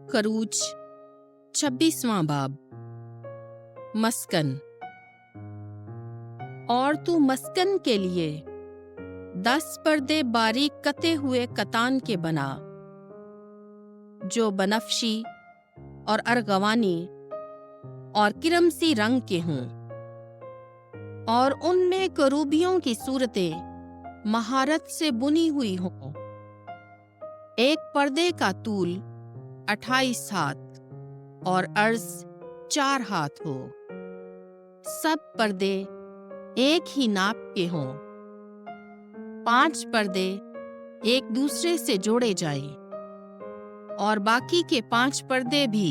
खरूज 26वां बाब। मस्कन। और तू मस्कन के लिए 10 पर्दे बारीक कते हुए कतान के बना, जो बनफशी और अर्गवानी और किरमसी रंग के हों, और उनमें करूबियों की सूरतें महारत से बुनी हुई हों। एक पर्दे का तूल 28 हाथ और अर्ज 4 हाथ हो। सब पर्दे एक ही नाप के हों। 5 पर्दे एक दूसरे से जोड़े जाएं, और बाकी के 5 पर्दे भी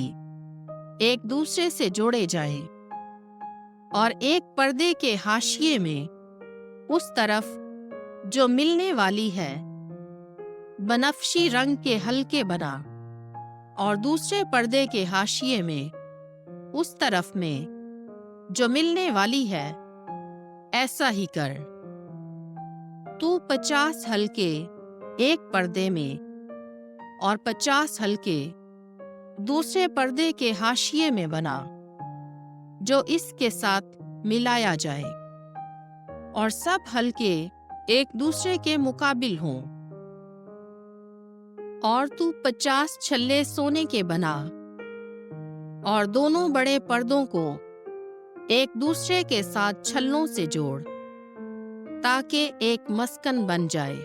एक दूसरे से जोड़े जाएं, और एक पर्दे के हाशिए में उस तरफ जो मिलने वाली है बनफशी रंग के हल्के बना, और दूसरे पर्दे के हाशिए में उस तरफ में जो मिलने वाली है ऐसा ही कर। तू 50 हल्के एक पर्दे में और 50 हल्के दूसरे पर्दे के हाशिए में बना, जो इसके साथ मिलाया जाए, और सब हल्के एक दूसरे के मुकाबिल हों। और तू 50 छल्ले सोने के बना, और दोनों बड़े पर्दों को एक दूसरे के साथ छल्लों से जोड़, ताकि एक मस्कन बन जाए।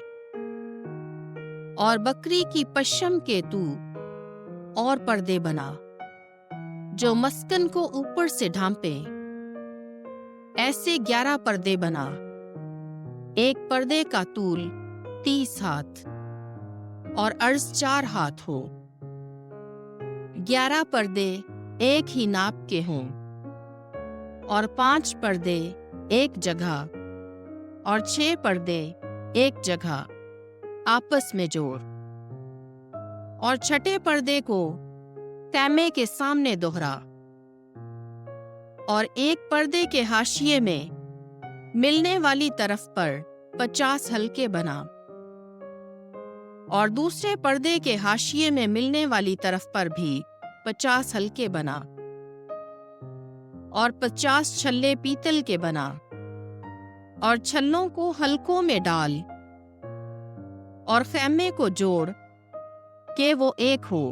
और बकरी की पश्म के तू और पर्दे बना, जो मस्कन को ऊपर से ढांपे। ऐसे 11 पर्दे बना। एक पर्दे का तूल 30 हाथ और अर्ज 4 हाथ हो। 11 पर्दे एक ही नाप के हों, और 5 पर्दे एक जगह और 6 पर्दे एक जगह आपस में जोड़। और छठे पर्दे को तैमे के सामने दोहरा, और एक पर्दे के हाशिए में मिलने वाली तरफ पर 50 हल्के बना, और दूसरे पर्दे के हाशिए में मिलने वाली तरफ पर भी 50 हल्के बना, और 50 छल्ले पीतल के बना, और छल्लों को हल्कों में डाल, और खैमे को जोड़ कि वो एक हो।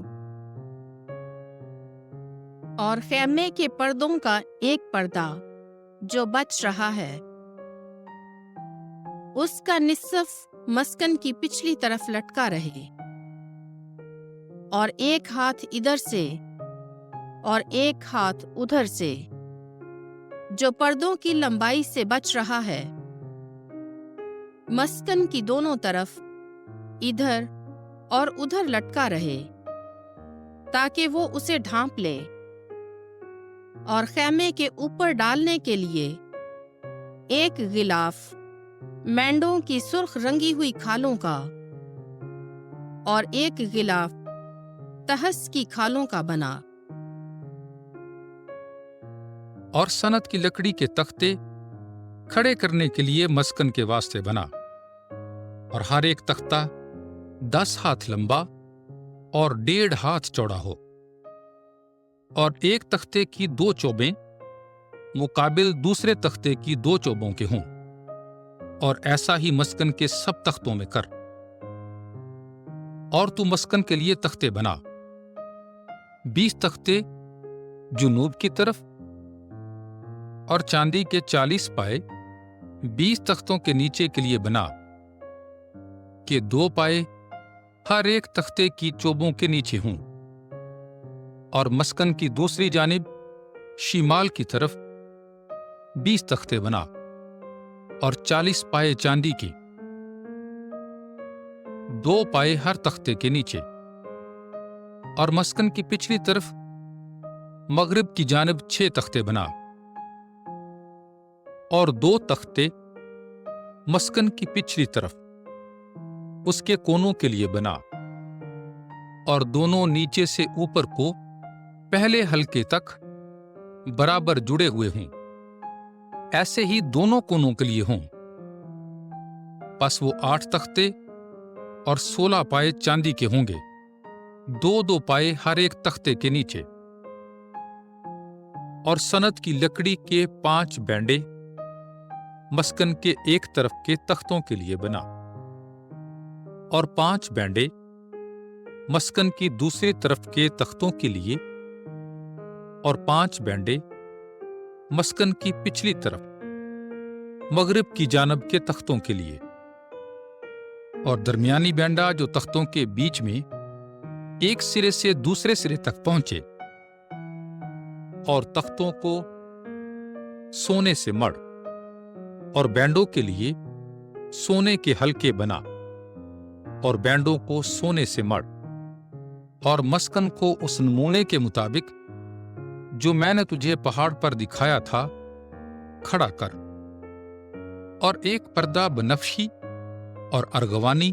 और खैमे के पर्दों का एक पर्दा जो बच रहा है, उसका निस्फ मस्कन की पिछली तरफ लटका रहे, और एक हाथ इधर से और एक हाथ उधर से, जो पर्दों की लंबाई से बच रहा है, मस्कन की दोनों तरफ इधर और उधर लटका रहे, ताकि वो उसे ढांप ले। और खैमे के ऊपर डालने के लिए एक गिलाफ मेंढों की सुर्ख रंगी हुई खालों का और एक गिलाफ तहस की खालों का बना। और सनत की लकड़ी के तख्ते खड़े करने के लिए मस्कन के वास्ते बना, और हर एक तख्ता 10 हाथ लंबा और 1.5 हाथ चौड़ा हो, और एक तख्ते की 2 चौबें मुकाबिल दूसरे तख्ते की 2 चौबों के हों, और ऐसा ही मस्कन के सब तख्तों में कर। और तू मस्कन के लिए तख्ते बना। 20 तख्ते जुनूब की तरफ, और चांदी के 40 पाए 20 तख्तों के नीचे के लिए बना, कि 2 पाए हर एक तख्ते की चोबों के नीचे हों। और मस्कन की दूसरी जानिब शिमाल की तरफ 20 तख्ते बना, और 40 पाए चांदी के, 2 पाए हर तख्ते के नीचे। और मस्कन की पिछली तरफ मगरिब की जानिब 6 तख्ते बना, और 2 तख्ते मस्कन की पिछली तरफ उसके कोनों के लिए बना, और दोनों नीचे से ऊपर को पहले हल्के तक बराबर जुड़े हुए हों। ऐसे ही दोनों कोनों के लिए हों। बस वो 8 तख्ते और 16 पाए चांदी के होंगे, दो दो पाए हर एक तख्ते के नीचे, और सनत की लकड़ी के 5 बैंडे मस्कन के एक तरफ के तख्तों के लिए बना, और 5 बैंडे मस्कन की दूसरी तरफ के तख्तों के लिए, और 5 बैंडे मस्कन की पिछली तरफ मगरिब की जानब के तख्तों के लिए, और दरमियानी बैंडा जो तख्तों के बीच में एक सिरे से दूसरे सिरे तक पहुंचे, और तख्तों को सोने से मढ़, और बैंडों के लिए सोने के हल्के बना, और बैंडों को सोने से मढ़, और मस्कन को उस नमूने के मुताबिक जो मैंने तुझे पहाड़ पर दिखाया था खड़ा कर, और एक पर्दा बनफशी और अर्गवानी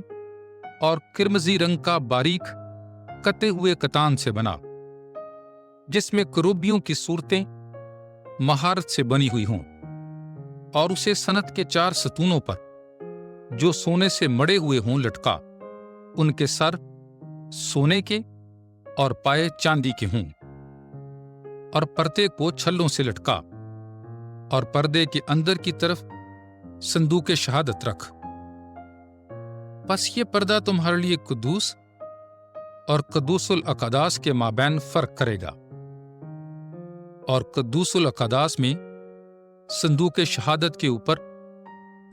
और किरमजी रंग का बारीक कते हुए कतान से बना, जिसमें करूबियों की सूरतें महारत से बनी हुई हों, और उसे सनत के 4 सतूनों पर जो सोने से मड़े हुए हों लटका, उनके सर सोने के और पाए चांदी के हों, और पर्दे को छल्लों से लटका, और पर्दे के अंदर की तरफ संदूक शहादत रख। बस ये पर्दा तुम्हारे लिए कुद्दूस और कद्दूसुल अकादास के माबैन फर्क करेगा, और कद्दूसुल अकादास में संदूक शहादत के ऊपर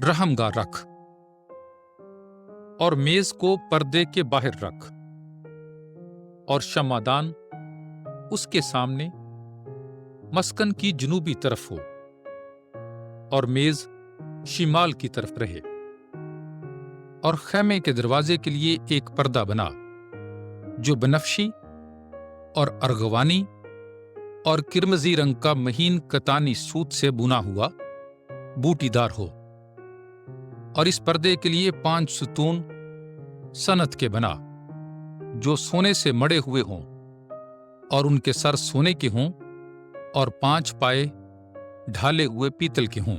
रहमगाह रख, और मेज को पर्दे के बाहर रख, और शमादान उसके सामने मस्कन की जनूबी तरफ हो, और मेज शिमाल की तरफ रहे, और खैमे के दरवाजे के लिए एक पर्दा बना जो बनफशी और अर्गवानी और किरमजी रंग का महीन कतानी सूत से बुना हुआ बूटीदार हो, और इस पर्दे के लिए 5 सतून सनत के बना जो सोने से मड़े हुए हों, और उनके सर सोने के हों, और 5 पाए ढाले हुए पीतल के हों,